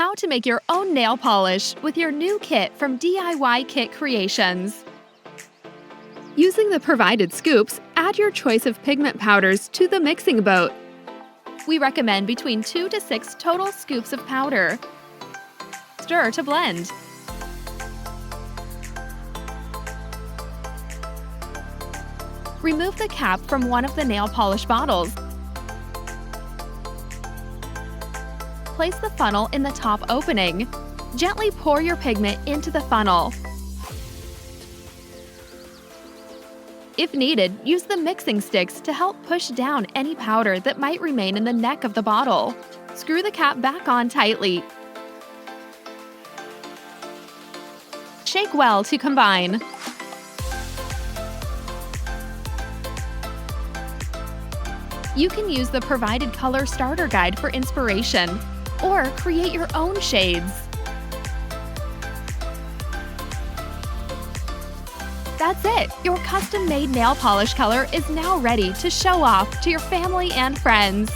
How to make your own nail polish with your new kit from DIY Kit Creations. Using the provided scoops, add your choice of pigment powders to the mixing boat. We recommend between 2 to 6 total scoops of powder. Stir to blend. Remove the cap from one of the nail polish bottles. Place the funnel in the top opening. Gently pour your pigment into the funnel. If needed, use the mixing sticks to help push down any powder that might remain in the neck of the bottle. Screw the cap back on tightly. Shake well to combine. You can use the provided color starter guide for inspiration, or create your own shades. That's it! Your custom-made nail polish color is now ready to show off to your family and friends.